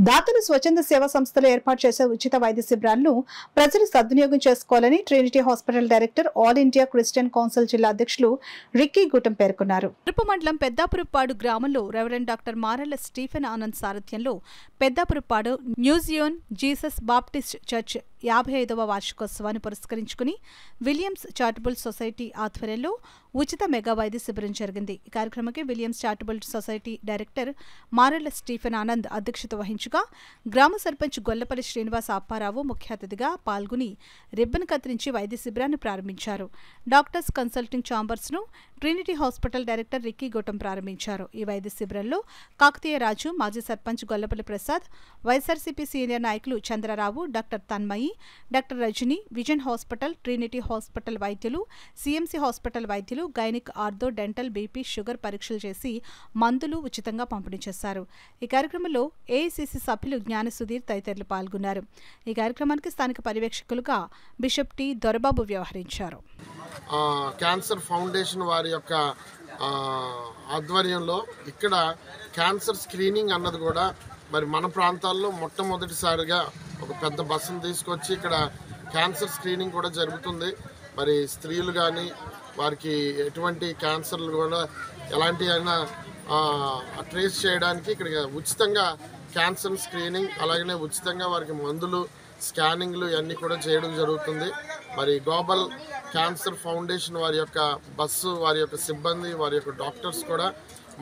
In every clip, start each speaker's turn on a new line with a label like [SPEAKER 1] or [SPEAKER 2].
[SPEAKER 1] దాతలు స్వచ్ఛంద సేవా సంస్థలు ఏర్పాటు చేసే ఉచిత వైద్య శిబిరాలను ప్రజలు సద్వినియోగం చేసుకోవాలని Trinity hospital director all India Christian council జిల్లా అధ్యక్షులు రిక్కీ గుటం పేర్కొన్నారు. తిరుపు మండలం పెద్దాపురపాడు గ్రామంలో reverend doctor Marella Stephen Anand సారథ్యంలో పెద్దాపురపాడు న్యూజియోన్ జీసస్ బాప్టిస్ట్ చర్చ్ 55వ వార్షికోత్సవాన్ని పురస్కరించుకుని విలియమ్స్ చారిటబుల్ సొసైటీ ఆధ్వర్యంలో ఉచిత మెగా వైద్య శిబిరం జరిగింది. ఈ కార్యక్రమానికి Williams charitable society director Marella Stephen Anand అధ్యక్షత వహించగా గ్రామ సర్పంచ్ గొల్లపల్లి శ్రీనివాస్ అప్పారావు ముఖ్య అతిథిగా పాల్గొని రిబ్బన్ కత్తిరించి వైద్య శిబిరాన్ని ప్రారంభించారు. డాక్టర్స్ కన్సల్టింగ్ ఛాంబర్స్ ను Trinity hospital director Ricky Gautam ప్రారంభించారు. ఈ వైద్య శిబిరంలో కాకతీయ రాజు, మాజీ సర్పంచ్ గొల్లపల్లి ప్రసాద్, వైఎస్ఆర్సీపీ సీనియర్ నాయకులు Chandrarao, doctor Tanmayi, doctor Rajani, vision hospital, Trinity hospital వైద్యులు, సిఎంసి హాస్పిటల్ వైద్యులు gynaec, ortho, dental, BP, sugar పరీక్షలు చేసి మందులు ఉచితంగా పంపిణీ చేశారు. ఈ కార్యక్రమంలో ఏఐసిసి సభ్యులు జ్ఞాన సుధీర్ తదితరులు పాల్గొన్నారు. ఈ కార్యక్రమానికి స్థానిక పర్యవేక్షకులుగా బిషప్ టి దొరబాబు వ్యవహరించారు.
[SPEAKER 2] క్యాన్సర్ ఫౌండేషన్ వారి యొక్క ఆధ్వర్యంలో ఇక్కడ క్యాన్సర్ స్క్రీనింగ్ అన్నది కూడా మరి మన ప్రాంతాల్లో మొట్టమొదటిసారిగా ఒక పెద్ద బస్సును తీసుకొచ్చి ఇక్కడ క్యాన్సర్ స్క్రీనింగ్ కూడా జరుగుతుంది. మరి స్త్రీలు కానీ వారికి ఎటువంటి క్యాన్సర్లు కూడా ఎలాంటి అయినా ట్రేస్ చేయడానికి ఇక్కడ ఉచితంగా క్యాన్సర్ స్క్రీనింగ్, అలాగనే ఉచితంగా వారికి మందులు, స్కానింగ్లు ఇవన్నీ కూడా చేయడం జరుగుతుంది. మరి గ్లోబల్ క్యాన్సర్ ఫౌండేషన్ వారి యొక్క బస్సు, వారి యొక్క సిబ్బంది, వారి యొక్క డాక్టర్స్ కూడా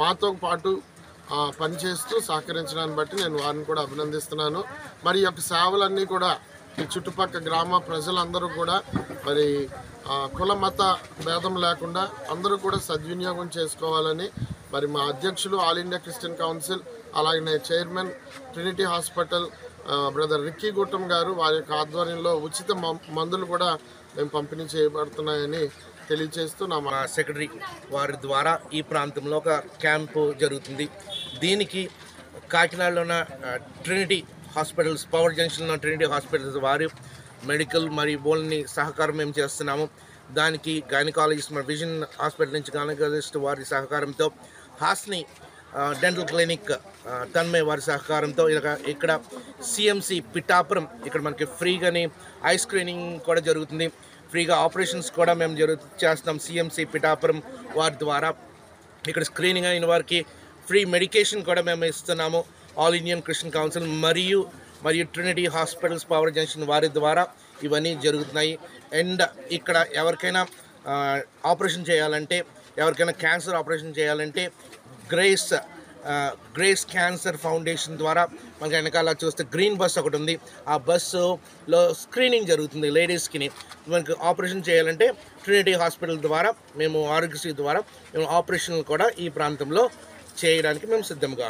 [SPEAKER 2] మాతో పాటు పనిచేస్తూ సహకరించడాన్ని బట్టి నేను వారిని కూడా అభినందిస్తున్నాను. మరి ఈ యొక్క సేవలన్నీ కూడా ఈ చుట్టుపక్కల గ్రామ ప్రజలందరూ కూడా మరి కుల మత భేదం లేకుండా అందరూ కూడా సద్వినియోగం చేసుకోవాలని మరి మా అధ్యక్షులు ఆల్ ఇండియా క్రిస్టియన్ కౌన్సిల్, అలాగే chairman Trinity hospital brother Ricky Gutam గారు వారి యొక్క ఆధ్వర్యంలో ఉచిత మందులు కూడా మేము పంపిణీ చేయబడుతున్నాయని తెలియజేస్తూ మా
[SPEAKER 3] సెక్రటరీ వారి ద్వారా ఈ ప్రాంతంలో ఒక క్యాంపు జరుగుతుంది. దీనికి కాకినాడలో ఉన్న ట్రినిటీ హాస్పిటల్స్, పవర్ జంక్షన్లో ట్రినిటీ హాస్పిటల్స్ వారి మెడికల్ మరియు బోల్ని సహకారం మేము చేస్తున్నాము. దానికి గైనకాలజిస్ట్, మన విజన్ హాస్పిటల్ నుంచి గైనకాలజిస్ట్ వారి సహకారంతో, హాస్ని డెంటల్ క్లినిక్ తన్మయ్ వారి సహకారంతో ఇక్కడ సిఎంసి పిఠాపురం ఇక్కడ మనకి ఫ్రీగాని ఐ స్క్రీనింగ్ కూడా జరుగుతుంది. ఫ్రీగా ఆపరేషన్స్ కూడా మేము చేస్తాం. సిఎంసి పిఠాపురం వారి ద్వారా ఇక్కడ స్క్రీనింగ్ అయిన వారికి ఫ్రీ మెడికేషన్ కూడా మేము ఇస్తున్నాము. ఆల్ ఇండియన్ క్రిస్టియన్ కౌన్సిల్ మరియు ట్రినిటీ హాస్పిటల్స్ పవర్ జంక్షన్ వారి ద్వారా ఇవన్నీ జరుగుతున్నాయి. అండ్ ఇక్కడ ఎవరికైనా ఆపరేషన్ చేయాలంటే, ఎవరికైనా క్యాన్సర్ ఆపరేషన్ చేయాలంటే గ్రేస్ క్యాన్సర్ ఫౌండేషన్ ద్వారా మనకి వెనకాల చూస్తే గ్రీన్ బస్ ఒకటి ఉంది. ఆ బస్సులో స్క్రీనింగ్ జరుగుతుంది లేడీస్కి. మనకి ఆపరేషన్ చేయాలంటే ట్రినిటీ హాస్పిటల్ ద్వారా, మేము ఆరోగ్యశ్రీ ద్వారా మేము ఆపరేషన్లు కూడా ఈ ప్రాంతంలో చేయడానికి మేము సిద్ధంగా ఉన్నాం.